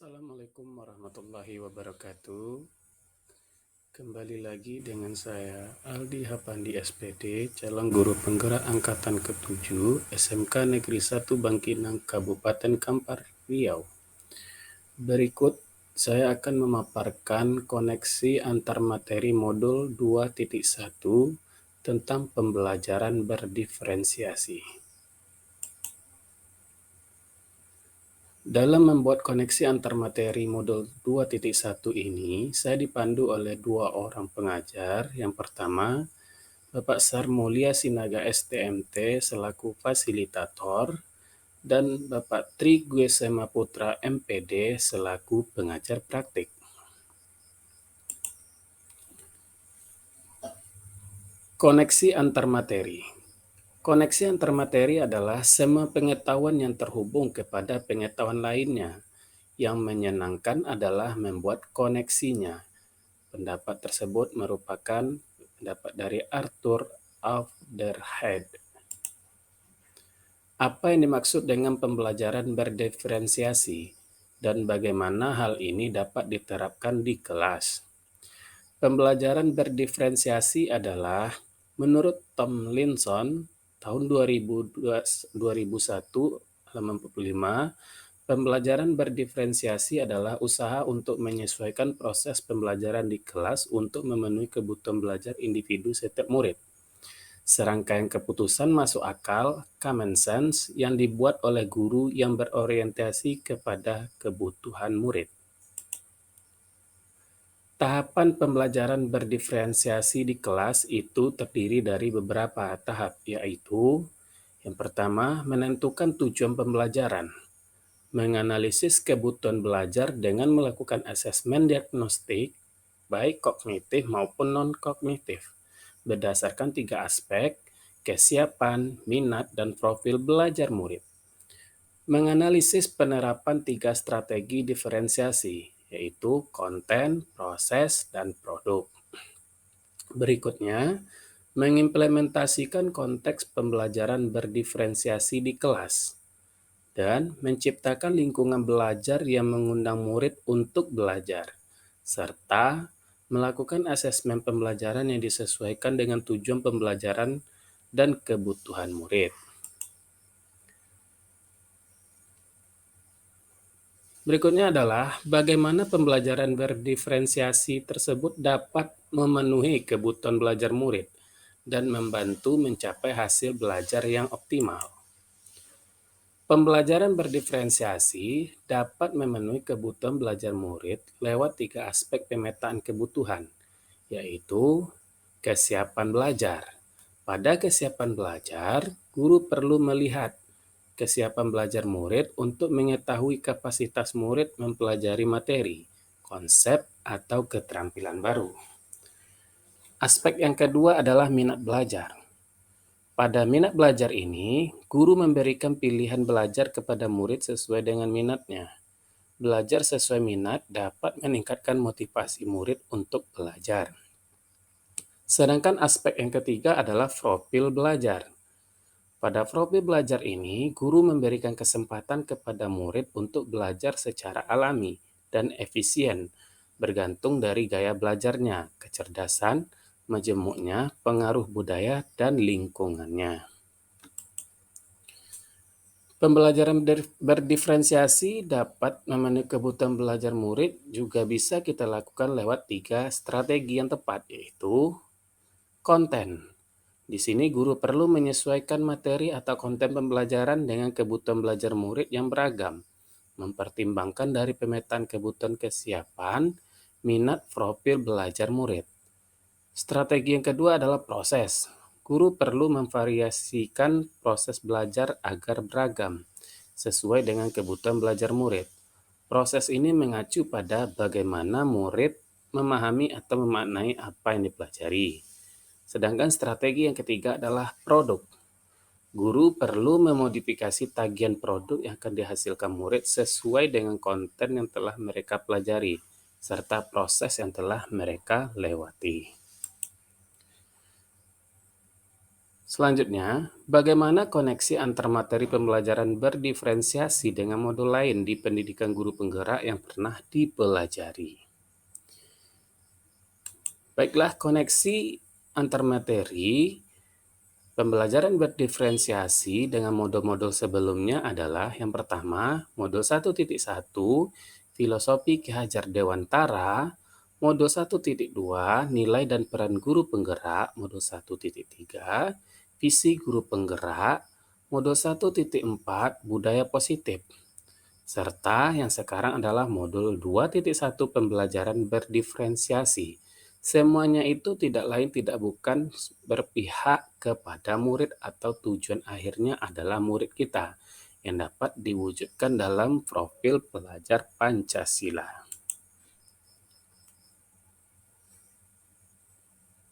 Assalamualaikum warahmatullahi wabarakatuh. Kembali lagi dengan saya Aldi Hapandi SPD, calon guru penggerak angkatan ke-7 SMK Negeri 1 Bangkinang, Kabupaten Kampar, Riau. Berikut saya akan memaparkan koneksi antar materi modul 2.1 tentang pembelajaran berdiferensiasi. Dalam membuat koneksi antar materi modul 2.1 ini, saya dipandu oleh dua orang pengajar. Yang pertama, Bapak Sarmulia Sinaga STMT selaku fasilitator, dan Bapak Tri Gwesema Putra MPD selaku pengajar praktik. Koneksi antar materi. Koneksi antar materi adalah semua pengetahuan yang terhubung kepada pengetahuan lainnya. Yang menyenangkan adalah membuat koneksinya. Pendapat tersebut merupakan pendapat dari Arthur Aufderheide. Apa yang dimaksud dengan pembelajaran berdiferensiasi dan bagaimana hal ini dapat diterapkan di kelas? Pembelajaran berdiferensiasi adalah, menurut Tomlinson, tahun 2001, halaman 45, pembelajaran berdiferensiasi adalah usaha untuk menyesuaikan proses pembelajaran di kelas untuk memenuhi kebutuhan belajar individu setiap murid. Serangkaian keputusan masuk akal, common sense, yang dibuat oleh guru yang berorientasi kepada kebutuhan murid. Tahapan pembelajaran berdiferensiasi di kelas itu terdiri dari beberapa tahap, yaitu yang pertama, menentukan tujuan pembelajaran, menganalisis kebutuhan belajar dengan melakukan asesmen diagnostik, baik kognitif maupun non-kognitif, berdasarkan 3 aspek, kesiapan, minat, dan profil belajar murid. Menganalisis penerapan 3 strategi diferensiasi, yaitu konten, proses, dan produk. Berikutnya, mengimplementasikan konteks pembelajaran berdiferensiasi di kelas, dan menciptakan lingkungan belajar yang mengundang murid untuk belajar, serta melakukan asesmen pembelajaran yang disesuaikan dengan tujuan pembelajaran dan kebutuhan murid. Berikutnya adalah bagaimana pembelajaran berdiferensiasi tersebut dapat memenuhi kebutuhan belajar murid dan membantu mencapai hasil belajar yang optimal. Pembelajaran berdiferensiasi dapat memenuhi kebutuhan belajar murid lewat 3 aspek pemetaan kebutuhan, yaitu kesiapan belajar. Pada kesiapan belajar, guru perlu melihat kesiapan belajar murid untuk mengetahui kapasitas murid mempelajari materi, konsep, atau keterampilan baru. Aspek yang kedua adalah minat belajar. Pada minat belajar ini, guru memberikan pilihan belajar kepada murid sesuai dengan minatnya. Belajar sesuai minat dapat meningkatkan motivasi murid untuk belajar. Sedangkan aspek yang ketiga adalah profil belajar. Pada profil belajar ini, guru memberikan kesempatan kepada murid untuk belajar secara alami dan efisien, bergantung dari gaya belajarnya, kecerdasan, majemuknya, pengaruh budaya, dan lingkungannya. Pembelajaran berdiferensiasi dapat memenuhi kebutuhan belajar murid juga bisa kita lakukan lewat 3 strategi yang tepat, yaitu konten. Di sini guru perlu menyesuaikan materi atau konten pembelajaran dengan kebutuhan belajar murid yang beragam, mempertimbangkan dari pemetaan kebutuhan kesiapan, minat, profil belajar murid. Strategi yang kedua adalah proses. Guru perlu memvariasikan proses belajar agar beragam, sesuai dengan kebutuhan belajar murid. Proses ini mengacu pada bagaimana murid memahami atau memaknai apa yang dipelajari. Sedangkan strategi yang ketiga adalah produk. Guru perlu memodifikasi tagihan produk yang akan dihasilkan murid sesuai dengan konten yang telah mereka pelajari, serta proses yang telah mereka lewati. Selanjutnya, bagaimana koneksi antar materi pembelajaran berdiferensiasi dengan modul lain di pendidikan guru penggerak yang pernah dipelajari? Baiklah, koneksi antar materi pembelajaran berdiferensiasi dengan modul-modul sebelumnya adalah yang pertama, modul 1.1 Filosofi Ki Hajar Dewantara, modul 1.2 Nilai dan Peran Guru Penggerak, modul 1.3 Visi Guru Penggerak, modul 1.4 Budaya Positif, serta yang sekarang adalah modul 2.1 Pembelajaran Berdiferensiasi. Semuanya itu tidak lain tidak bukan berpihak kepada murid atau tujuan akhirnya adalah murid kita yang dapat diwujudkan dalam profil pelajar Pancasila.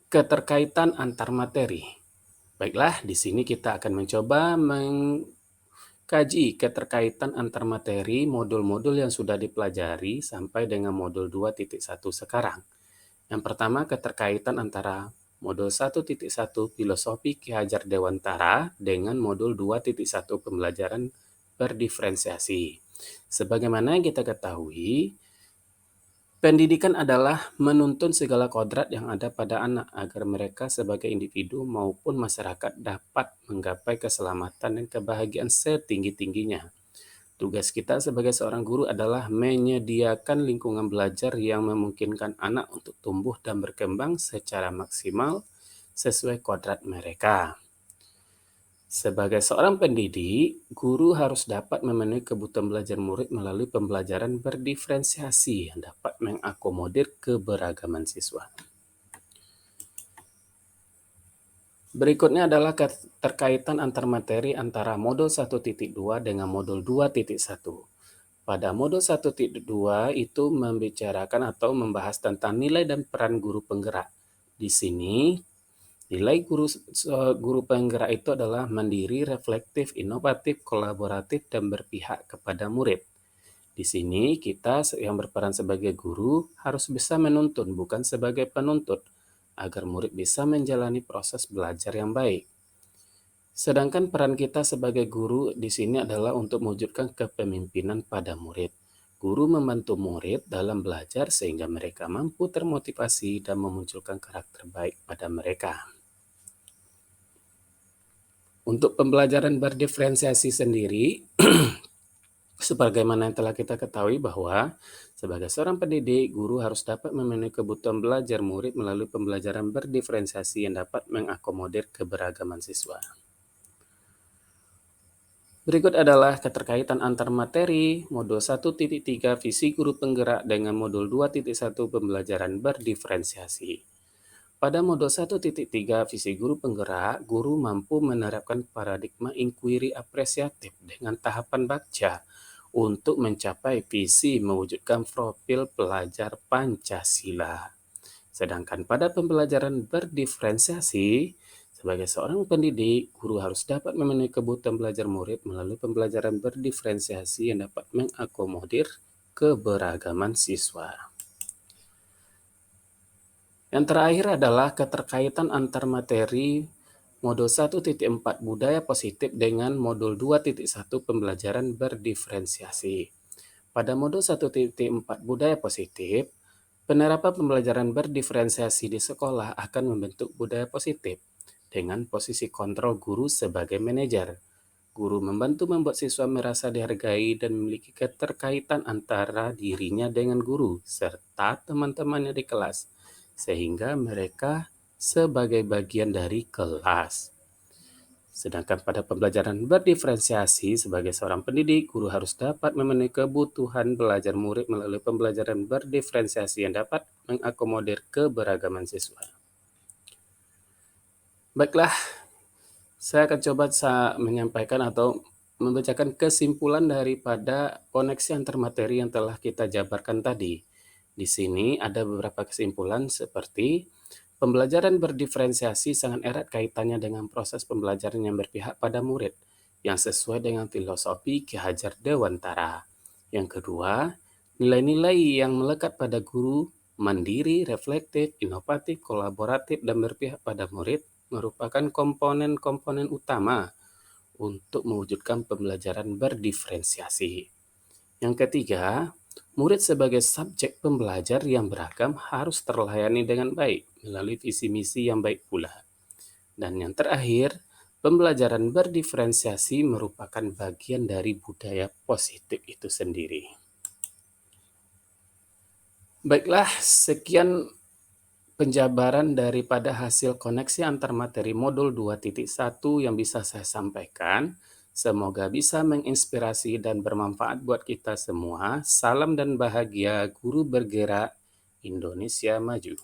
Keterkaitan antar materi. Baiklah, di sini kita akan mencoba mengkaji keterkaitan antar materi modul-modul yang sudah dipelajari sampai dengan modul 2.1 sekarang. Yang pertama, keterkaitan antara modul 1.1 Filosofi Ki Hajar Dewantara dengan modul 2.1 Pembelajaran Berdiferensiasi. Sebagaimana yang kita ketahui, pendidikan adalah menuntun segala kodrat yang ada pada anak agar mereka sebagai individu maupun masyarakat dapat menggapai keselamatan dan kebahagiaan setinggi-tingginya. Tugas kita sebagai seorang guru adalah menyediakan lingkungan belajar yang memungkinkan anak untuk tumbuh dan berkembang secara maksimal sesuai kodrat mereka. Sebagai seorang pendidik, guru harus dapat memenuhi kebutuhan belajar murid melalui pembelajaran berdiferensiasi yang dapat mengakomodir keberagaman siswa. Berikutnya adalah keterkaitan antar materi antara modul 1.2 dengan modul 2.1. Pada modul 1.2 itu membicarakan atau membahas tentang nilai dan peran guru penggerak. Di sini, nilai guru penggerak itu adalah mandiri, reflektif, inovatif, kolaboratif, dan berpihak kepada murid. Di sini kita yang berperan sebagai guru harus bisa menuntun, bukan sebagai penuntut, agar murid bisa menjalani proses belajar yang baik. Sedangkan peran kita sebagai guru di sini adalah untuk mewujudkan kepemimpinan pada murid. Guru membantu murid dalam belajar sehingga mereka mampu termotivasi dan memunculkan karakter baik pada mereka. Untuk pembelajaran berdiferensiasi sendiri, sebagaimana yang telah kita ketahui bahwa sebagai seorang pendidik, guru harus dapat memenuhi kebutuhan belajar murid melalui pembelajaran berdiferensiasi yang dapat mengakomodir keberagaman siswa. Berikut adalah keterkaitan antar materi modul 1.3 Visi Guru Penggerak dengan modul 2.1 Pembelajaran Berdiferensiasi. Pada modul 1.3 Visi Guru Penggerak, guru mampu menerapkan paradigma inquiry apresiatif dengan tahapan baca untuk mencapai visi mewujudkan profil pelajar Pancasila. Sedangkan pada pembelajaran berdiferensiasi, sebagai seorang pendidik, guru harus dapat memenuhi kebutuhan belajar murid melalui pembelajaran berdiferensiasi yang dapat mengakomodir keberagaman siswa. Yang terakhir adalah keterkaitan antar materi modul 1.4 Budaya Positif dengan modul 2.1 Pembelajaran Berdiferensiasi. Pada modul 1.4 Budaya Positif, penerapan pembelajaran berdiferensiasi di sekolah akan membentuk budaya positif dengan posisi kontrol guru sebagai manajer. Guru membantu membuat siswa merasa dihargai dan memiliki keterkaitan antara dirinya dengan guru serta teman-temannya di kelas, sehingga mereka sebagai bagian dari kelas. Sedangkan pada pembelajaran berdiferensiasi sebagai seorang pendidik, guru harus dapat memenuhi kebutuhan belajar murid melalui pembelajaran berdiferensiasi yang dapat mengakomodir keberagaman siswa. Baiklah, saya akan coba menyampaikan atau membacakan kesimpulan daripada koneksi antar materi yang telah kita jabarkan tadi. Di sini ada beberapa kesimpulan seperti pembelajaran berdiferensiasi sangat erat kaitannya dengan proses pembelajaran yang berpihak pada murid, yang sesuai dengan filosofi Ki Hajar Dewantara. Yang kedua, nilai-nilai yang melekat pada guru, mandiri, reflektif, inovatif, kolaboratif, dan berpihak pada murid, merupakan komponen-komponen utama untuk mewujudkan pembelajaran berdiferensiasi. Yang ketiga, murid sebagai subjek pembelajar yang beragam harus terlayani dengan baik melalui visi misi yang baik pula. Dan yang terakhir, pembelajaran berdiferensiasi merupakan bagian dari budaya positif itu sendiri. Baiklah, sekian penjabaran daripada hasil koneksi antar materi modul 2.1 yang bisa saya sampaikan. Semoga bisa menginspirasi dan bermanfaat buat kita semua. Salam dan bahagia, guru bergerak, Indonesia maju.